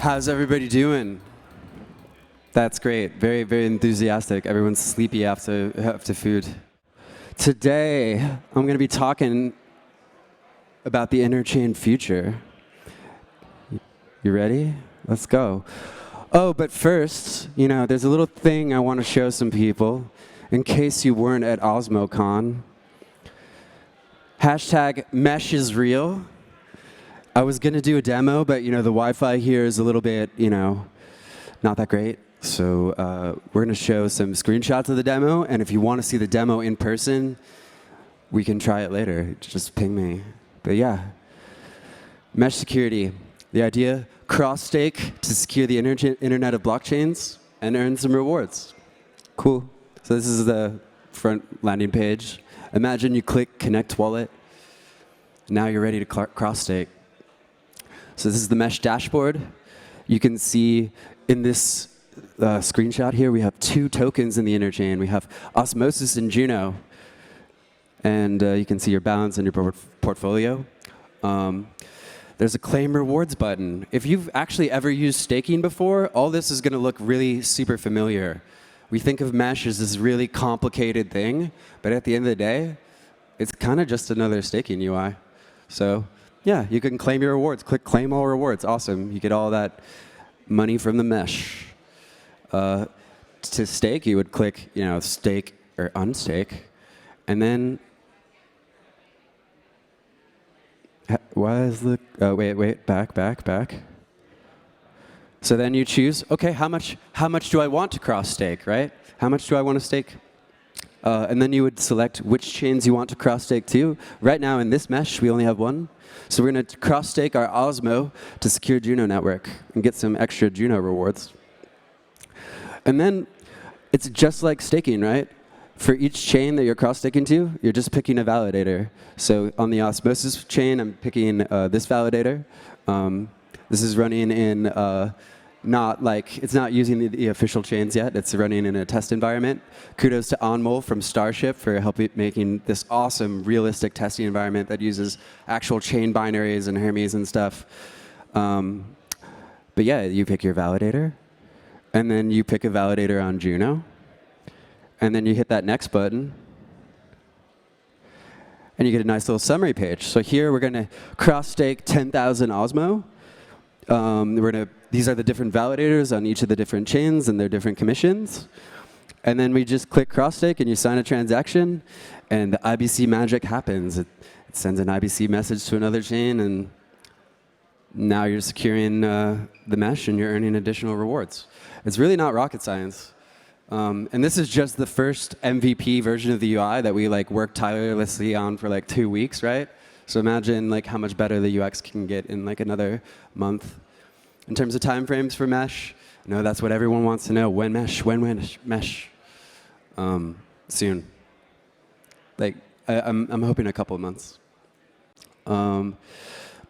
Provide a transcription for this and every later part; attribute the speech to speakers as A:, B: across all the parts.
A: How's everybody doing? That's great. Very, very enthusiastic. Everyone's sleepy after food. Today, I'm going to be talking about the Interchain Future. You ready? Let's go. Oh, but first, there's a little thing I want to show some people in case you weren't at OsmoCon. Hashtag mesh is real. I was going to do a demo, but the Wi-Fi here is a little bit, not that great. So we're going to show some screenshots of the demo, and if you want to see the demo in person, we can try it later. Just ping me. But yeah, mesh security. The idea, cross-stake to secure the internet of blockchains and earn some rewards. Cool. So this is the front landing page. Imagine you click Connect Wallet. Now you're ready to cross-stake. So this is the mesh dashboard. You can see in this screenshot here, we have two tokens in the interchain. We have Osmosis and Juno. And you can see your balance and your portfolio. There's a claim rewards button. If you've actually ever used staking before, all this is going to look really super familiar. We think of mesh as this really complicated thing, but at the end of the day, it's kind of just another staking UI. So yeah, you can claim your rewards. Click Claim All Rewards. Awesome. You get all that money from the mesh. To stake, you would click stake or unstake. And then, why is the, wait, back. So then you choose, okay, how much do I want to cross stake, right? How much do I want to stake? And then you would select which chains you want to cross stake to. Right now in this mesh, we only have one. So we're going to cross stake our Osmo to secure Juno network and get some extra Juno rewards. And then it's just like staking, right? For each chain that you're cross-staking to, you're just picking a validator. So on the Osmosis chain, I'm picking this validator. This is running in it's not using the official chains yet. It's running in a test environment. Kudos to Anmol from Starship for helping making this awesome, realistic testing environment that uses actual chain binaries and Hermes and stuff. But yeah, you pick your validator, and then you pick a validator on Juno. And then you hit that next button, and you get a nice little summary page. So here we're going to cross-stake 10,000 Osmo. These are the different validators on each of the different chains and their different commissions. And then we just click cross-stake, and you sign a transaction, and the IBC magic happens. It sends an IBC message to another chain, and now you're securing the mesh, and you're earning additional rewards. It's really not rocket science. And this is just the first MVP version of the UI that we worked tirelessly on for 2 weeks, right? So imagine how much better the UX can get in another month. In terms of timeframes for mesh, that's what everyone wants to know. When mesh? Soon. I'm hoping a couple of months. But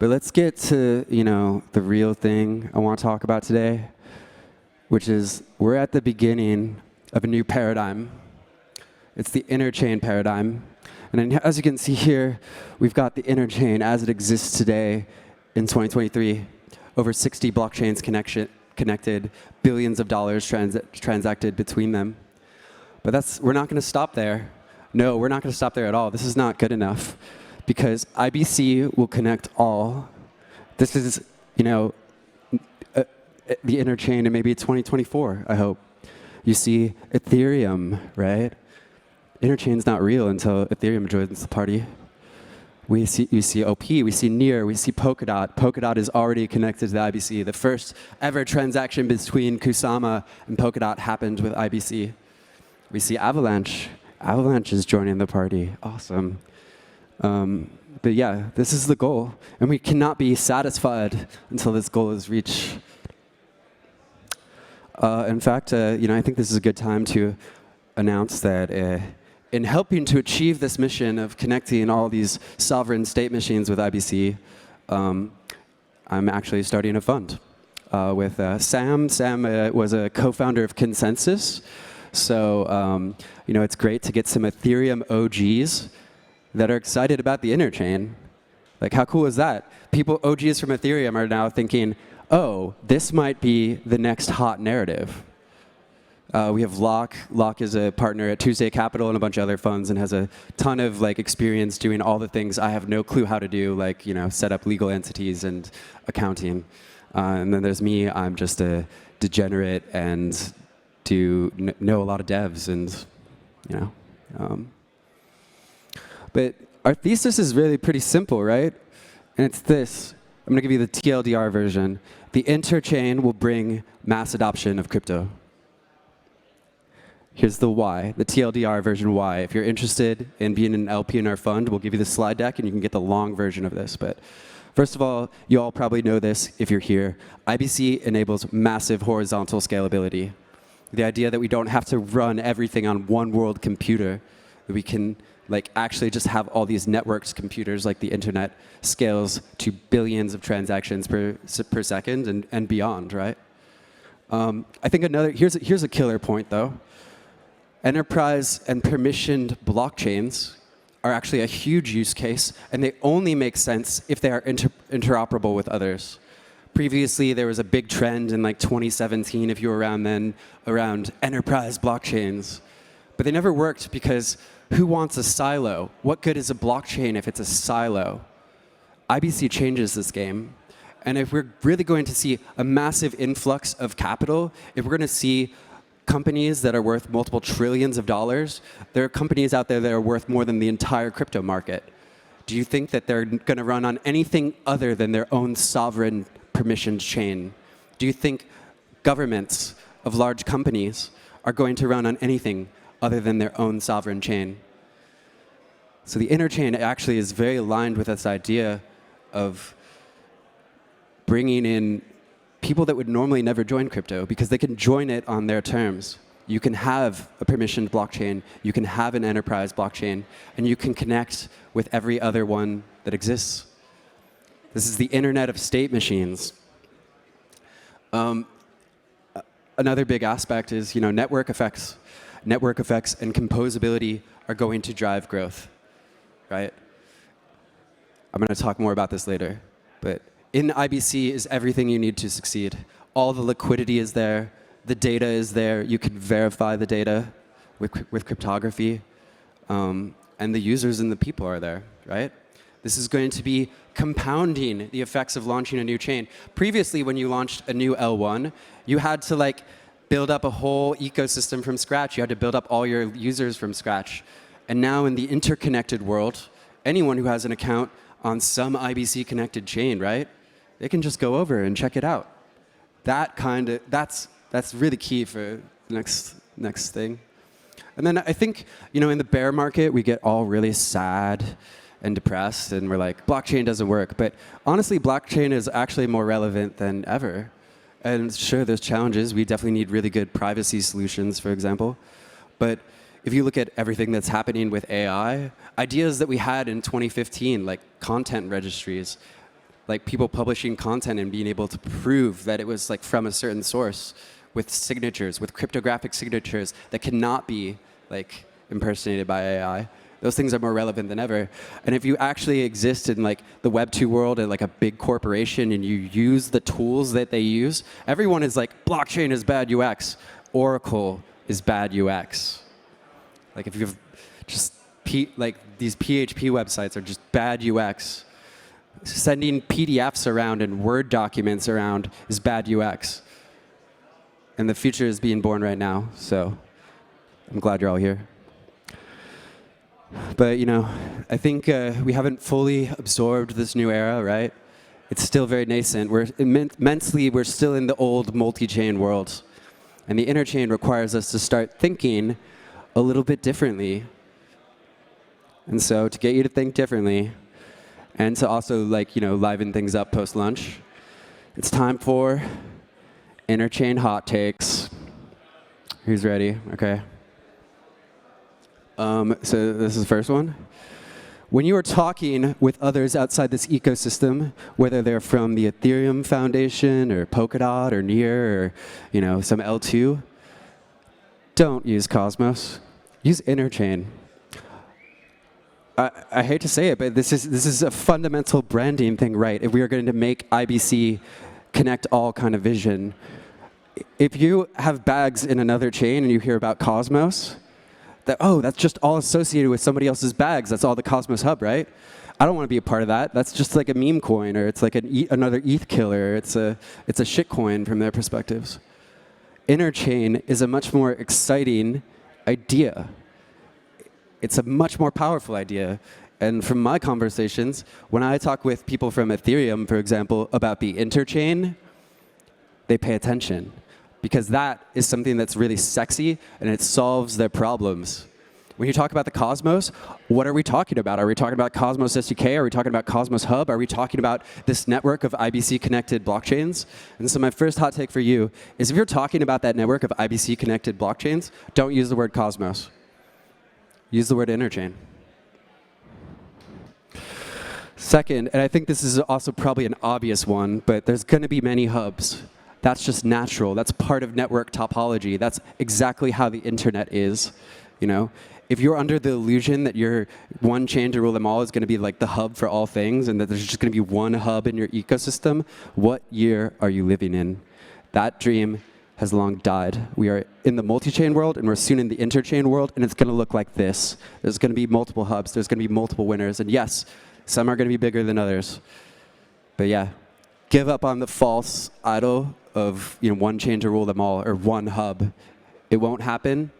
A: let's get to the real thing I want to talk about today, which is we're at the beginning of a new paradigm. It's the Interchain Paradigm. And as you can see here, we've got the Interchain as it exists today in 2023. Over 60 blockchains connected, billions of dollars transacted between them. But we're not going to stop there. No, we're not going to stop there at all. This is not good enough, because IBC will connect all. This is, the Interchain in maybe 2024, I hope. You see Ethereum, right? Interchain's not real until Ethereum joins the party. You see OP, we see Near, we see Polkadot. Polkadot is already connected to the IBC. The first ever transaction between Kusama and Polkadot happened with IBC. We see Avalanche. Avalanche is joining the party. Awesome. But yeah, this is the goal. And we cannot be satisfied until this goal is reached. In fact, I think this is a good time to announce that in helping to achieve this mission of connecting all these sovereign state machines with IBC, I'm actually starting a fund with Sam. Sam was a co-founder of Consensus. So, it's great to get some Ethereum OGs that are excited about the Interchain. How cool is that? OGs from Ethereum are now thinking, oh, this might be the next hot narrative. We have Locke. Locke is a partner at Tuesday Capital and a bunch of other funds and has a ton of experience doing all the things I have no clue how to do, like set up legal entities and accounting. And then there's me. I'm just a degenerate and know a lot of devs and but our thesis is really pretty simple, right? And it's this. I'm going to give you the TLDR version. The interchain will bring mass adoption of crypto. Here's the why, the TLDR version why. If you're interested in being an LP in our fund, we'll give you the slide deck and you can get the long version of this. But first of all, you all probably know this if you're here. IBC enables massive horizontal scalability. The idea that we don't have to run everything on one world computer, that we can actually just have all these networked computers like the internet scales to billions of transactions per second and beyond, right? I think here's a killer point though. Enterprise and permissioned blockchains are actually a huge use case, and they only make sense if they are interoperable with others. Previously, there was a big trend in 2017, if you were around then, around enterprise blockchains. But they never worked because who wants a silo? What good is a blockchain if it's a silo? IBC changes this game. And if we're really going to see a massive influx of capital, if we're going to see companies that are worth multiple trillions of dollars, there are companies out there that are worth more than the entire crypto market. Do you think that they're going to run on anything other than their own sovereign permissioned chain? Do you think governments of large companies are going to run on anything other than their own sovereign chain? So the Interchain actually is very aligned with this idea of bringing in people that would normally never join crypto because they can join it on their terms. You can have a permissioned blockchain, you can have an enterprise blockchain, and you can connect with every other one that exists. This is the Internet of State machines. Another big aspect is network effects. Network effects and composability are going to drive growth, right? I'm going to talk more about this later, but in IBC is everything you need to succeed. All the liquidity is there. The data is there. You can verify the data with cryptography. And the users and the people are there, right? This is going to be compounding the effects of launching a new chain. Previously, when you launched a new L1, you had to build up a whole ecosystem from scratch. You had to build up all your users from scratch. And now in the interconnected world, anyone who has an account on some IBC connected chain, right? They can just go over and check it out. That's really key for the next thing. And then I think, in the bear market, we get all really sad and depressed, and we're like, blockchain doesn't work. But honestly, blockchain is actually more relevant than ever. And sure, there's challenges. We definitely need really good privacy solutions, for example. But if you look at everything that's happening with AI, ideas that we had in 2015, like content registries, like people publishing content and being able to prove that it was from a certain source with signatures, with cryptographic signatures that cannot be impersonated by AI. Those things are more relevant than ever. And if you actually exist in the Web 2 world at a big corporation and you use the tools that they use, everyone is blockchain is bad UX, Oracle is bad UX. If you've just these PHP websites are just bad UX. Sending PDFs around and Word documents around is bad UX. And the future is being born right now, so I'm glad you're all here. But, I think we haven't fully absorbed this new era, right? It's still very nascent. We're still in the old multi-chain world. And the interchain requires us to start thinking a little bit differently. And so to get you to think differently, and to also liven things up post-lunch, it's time for Interchain Hot Takes. Who's ready? Okay. So this is the first one. When you are talking with others outside this ecosystem, whether they're from the Ethereum Foundation or Polkadot or Near or some L2, don't use Cosmos. Use Interchain. I hate to say it, but this is a fundamental branding thing, right? If we are going to make IBC connect all kind of vision. If you have bags in another chain and you hear about Cosmos, that's just all associated with somebody else's bags. That's all the Cosmos hub, right? I don't want to be a part of that. That's just like a meme coin, or it's like another ETH killer. It's a shit coin from their perspectives. Interchain is a much more exciting idea. It's a much more powerful idea. And from my conversations, when I talk with people from Ethereum, for example, about the interchain, they pay attention. Because that is something that's really sexy, and it solves their problems. When you talk about the Cosmos, what are we talking about? Are we talking about Cosmos SDK? Are we talking about Cosmos Hub? Are we talking about this network of IBC-connected blockchains? And so my first hot take for you is if you're talking about that network of IBC-connected blockchains, don't use the word Cosmos. Use the word interchain. Second, and I think this is also probably an obvious one, but there's going to be many hubs. That's just natural. That's part of network topology. That's exactly how the internet is. If you're under the illusion that your one chain to rule them all is going to be like the hub for all things, and that there's just going to be one hub in your ecosystem, what year are you living in? That dream has long died. We are in the multi-chain world, and we're soon in the interchain world, and it's going to look like this. There's going to be multiple hubs. There's going to be multiple winners. And yes, some are going to be bigger than others. But yeah, give up on the false idol of one chain to rule them all, or one hub. It won't happen,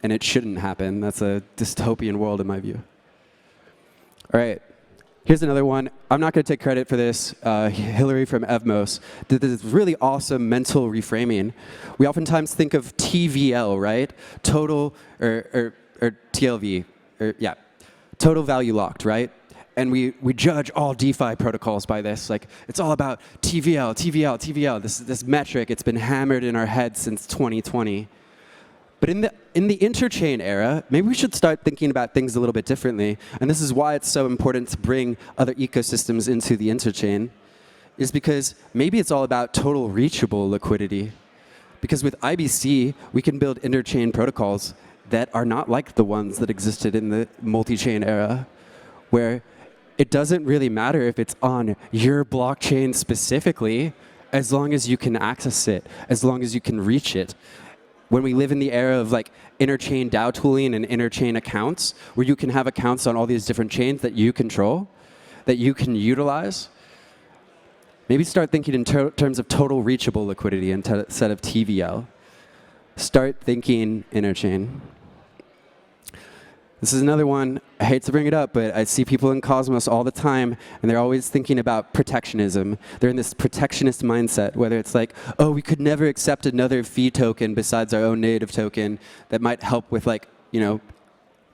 A: and it shouldn't happen. That's a dystopian world in my view. All right, here's another one. I'm not going to take credit for this. Hillary from Evmos did this really awesome mental reframing. We oftentimes think of TVL, right? Total, or TLV, total value locked, right? And we judge all DeFi protocols by this. Like, it's all about TVL, TVL, TVL, this metric. It's been hammered in our heads since 2020. But in the interchain era, maybe we should start thinking about things a little bit differently. And this is why it's so important to bring other ecosystems into the interchain, is because maybe it's all about total reachable liquidity. Because with IBC, we can build interchain protocols that are not like the ones that existed in the multi-chain era, where it doesn't really matter if it's on your blockchain specifically, as long as you can access it, as long as you can reach it. When we live in the era of like interchain DAO tooling and interchain accounts, where you can have accounts on all these different chains that you control, that you can utilize, maybe start thinking in terms of total reachable liquidity instead of TVL. Start thinking interchain. This is another one. I hate to bring it up, but I see people in Cosmos all the time, and they're always thinking about protectionism. They're in this protectionist mindset, whether it's like, oh, we could never accept another fee token besides our own native token that might help with, like,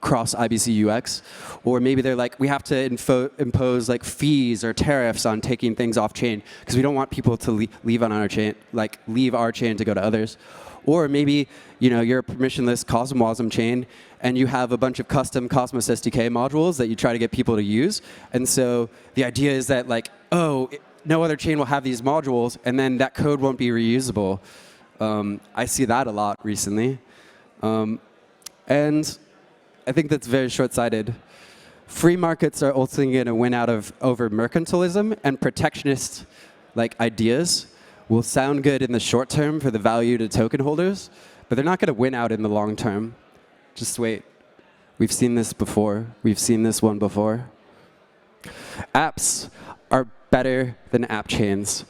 A: cross IBC UX. Or maybe they're like, we have to impose like fees or tariffs on taking things off chain because we don't want people to leave on our chain, like leave our chain to go to others. Or maybe you're a permissionless CosmWasm chain, and you have a bunch of custom Cosmos SDK modules that you try to get people to use. And so the idea is that, like, no other chain will have these modules, and then that code won't be reusable. I see that a lot recently. And I think that's very short-sighted. Free markets are ultimately going to win over mercantilism, and protectionist ideas will sound good in the short term for the value to token holders, but they're not going to win out in the long term. Just wait. We've seen this before. We've seen this one before. Apps are better than app chains.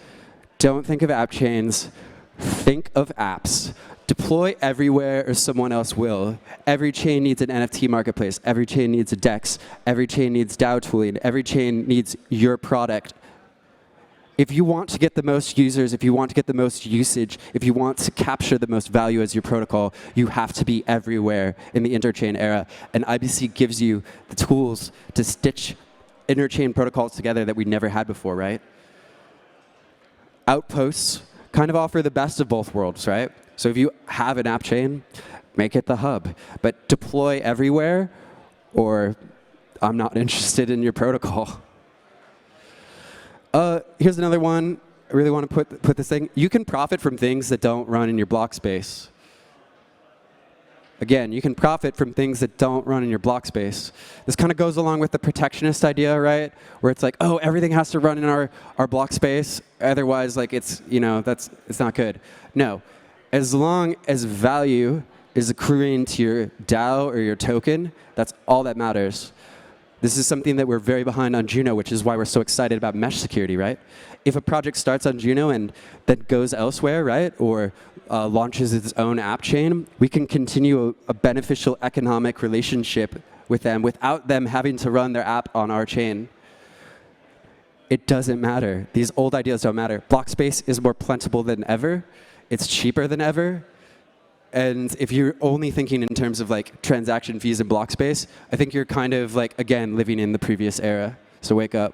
A: Don't think of app chains. Think of apps. Deploy everywhere or someone else will. Every chain needs an NFT marketplace. Every chain needs a DEX. Every chain needs DAO tooling. Every chain needs your product. If you want to get the most users, if you want to get the most usage, if you want to capture the most value as your protocol, you have to be everywhere in the interchain era. And IBC gives you the tools to stitch interchain protocols together that we never had before, right? Outposts kind of offer the best of both worlds, right? So if you have an app chain, make it the hub. But deploy everywhere, or I'm not interested in your protocol. Here's another one. I really want to put this thing. You can profit from things that don't run in your block space. Again, you can profit from things that don't run in your block space. This kind of goes along with the protectionist idea, right? Where it's like, oh, everything has to run in our block space, otherwise, like it's not good. No, as long as value is accruing to your DAO or your token, that's all that matters. This is something that we're very behind on Juno, which is why we're so excited about mesh security, right? If a project starts on Juno and then goes elsewhere, right, or launches its own app chain, we can continue a beneficial economic relationship with them without them having to run their app on our chain. It doesn't matter. These old ideas don't matter. Block space is more plentiful than ever. It's cheaper than ever. And if you're only thinking in terms of like transaction fees and block space, I think you're kind of like, again, living in the previous era. So wake up.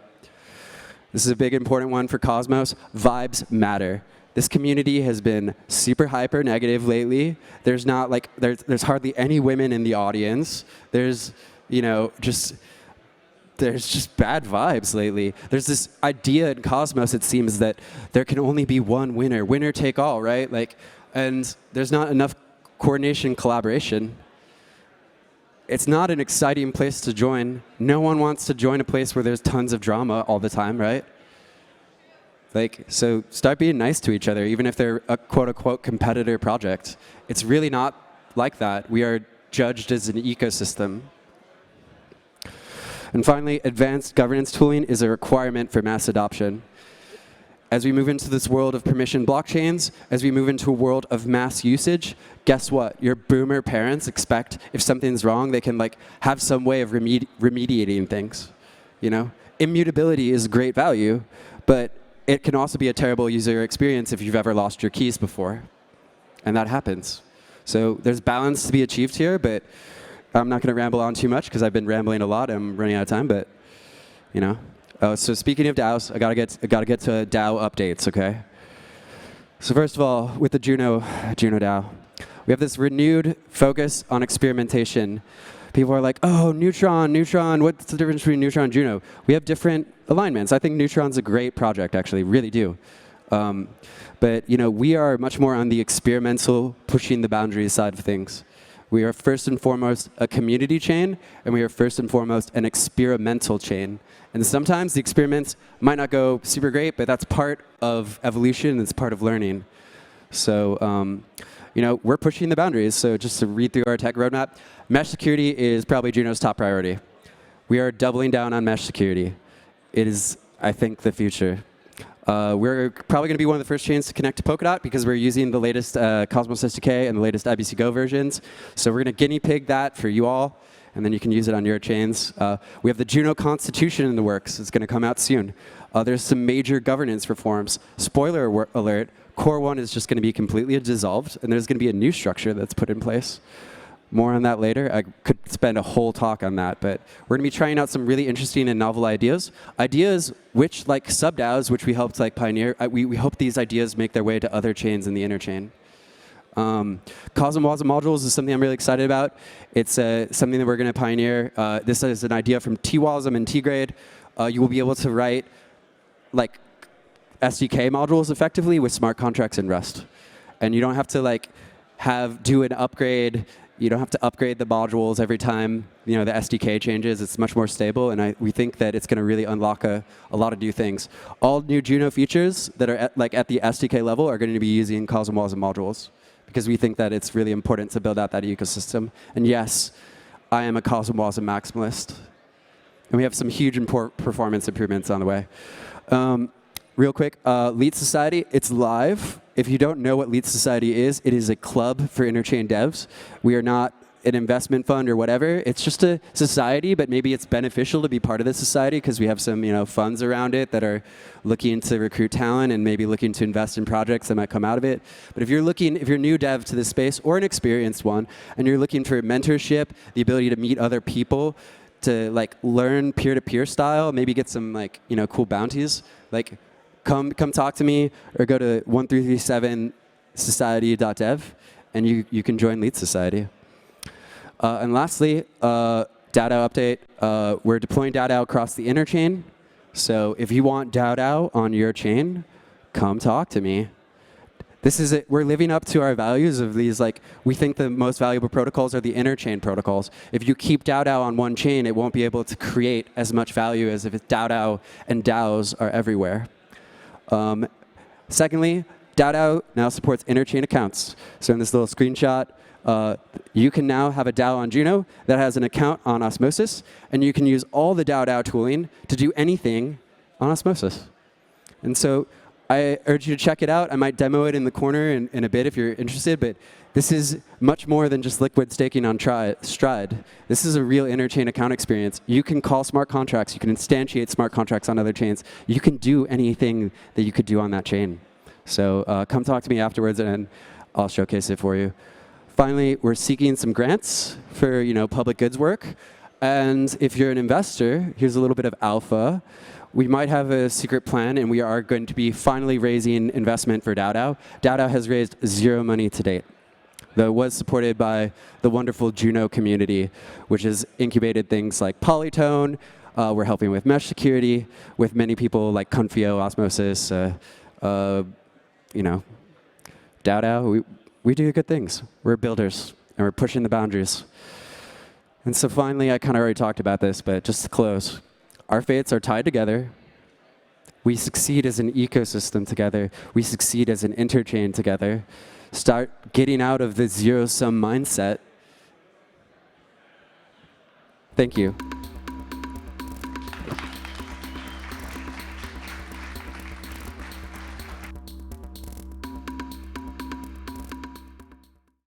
A: This is a big important one for Cosmos. Vibes matter. This community has been super hyper negative lately. There's not like there's hardly any women in the audience. There's just bad vibes lately. There's this idea in Cosmos, it seems, that there can only be one winner take all, right? Like, and there's not enough coordination, collaboration. It's not an exciting place to join. No one wants to join a place where there's tons of drama all the time, right? Like, so start being nice to each other, even if they're a quote-unquote competitor project. It's really not like that. We are judged as an ecosystem. And finally, advanced governance tooling is a requirement for mass adoption. As we move into this world of permission blockchains, as we move into a world of mass usage, guess what? Your boomer parents expect if something's wrong, they can like have some way of remediating things. Immutability is great value, but it can also be a terrible user experience if you've ever lost your keys before. And that happens. So there's balance to be achieved here, but I'm not going to ramble on too much because I've been rambling a lot. I'm running out of time, but so speaking of DAOs, I gotta get to DAO updates, okay? So first of all, with the Juno DAO, we have this renewed focus on experimentation. People are like, oh, Neutron, what's the difference between Neutron and Juno? We have different alignments. I think Neutron's a great project, actually, really do. But we are much more on the experimental, pushing the boundaries side of things. We are first and foremost a community chain, and we are first and foremost an experimental chain. And sometimes the experiments might not go super great, but that's part of evolution, it's part of learning. So, we're pushing the boundaries. So just to read through our tech roadmap, mesh security is probably Juno's top priority. We are doubling down on mesh security. It is, I think, the future. We're probably going to be one of the first chains to connect to Polkadot because we're using the latest Cosmos SDK and the latest IBC Go versions. So we're going to guinea pig that for you all, and then you can use it on your chains. We have the Juno Constitution in the works. It's going to come out soon. There's some major governance reforms. Spoiler alert, Core 1 is just going to be completely dissolved, and there's going to be a new structure that's put in place. More on that later. I could spend a whole talk on that, but we're going to be trying out some really interesting and novel ideas. Ideas which, like sub-DAOs, which we helped pioneer, we hope these ideas make their way to other chains in the Interchain. Cosmos modules is something I'm really excited about. It's something that we're going to pioneer. This is an idea from TWASM and Tgrade. You will be able to write like SDK modules effectively with smart contracts in Rust. And you don't have to do an upgrade. You don't have to upgrade the modules every time the SDK changes. It's much more stable, and we think that it's going to really unlock a lot of new things. All new Juno features that are at the SDK level are going to be using Cosmos modules because we think that it's really important to build out that ecosystem. And yes, I am a Cosmos maximalist, and we have some huge performance improvements on the way. Real quick, Lead Society, it's live. If you don't know what Lead Society is, it is a club for Interchain devs. We are not an investment fund or whatever. It's just a society, but maybe it's beneficial to be part of the society because we have some funds around it that are looking to recruit talent and maybe looking to invest in projects that might come out of it. But if you're a new dev to this space or an experienced one, and you're looking for mentorship, the ability to meet other people, to learn peer-to-peer style, maybe get some cool bounties, come talk to me or go to 1337society.dev and you can join Lead Society. And lastly, DAO update. We're deploying DAO across the Interchain. So if you want DAO on your chain, come talk to me. we're living up to our values of these, like, we think the most valuable protocols are the interchain protocols. If you keep DAO on one chain, it won't be able to create as much value as if it's DAO and DAOs are everywhere. Secondly, DAO now supports interchain accounts. So in this little screenshot, you can now have a DAO on Juno that has an account on Osmosis, and you can use all the DAO tooling to do anything on Osmosis. And so I urge you to check it out. I might demo it in the corner in a bit if you're interested, but this is much more than just liquid staking on Stride. This is a real interchain account experience. You can call smart contracts. You can instantiate smart contracts on other chains. You can do anything that you could do on that chain. So come talk to me afterwards, and I'll showcase it for you. Finally, we're seeking some grants for public goods work. And if you're an investor, here's a little bit of alpha. We might have a secret plan, and we are going to be finally raising investment for DAO. DAO has raised 0 money to date. Though it was supported by the wonderful Juno community, which has incubated things like Polytone. We're helping with mesh security, with many people like Confio, Osmosis, DAO. We do good things. We're builders, and we're pushing the boundaries. And so finally, I kind of already talked about this, but just to close, our fates are tied together. We succeed as an ecosystem together. We succeed as an interchain together. Start getting out of the zero-sum mindset. Thank you.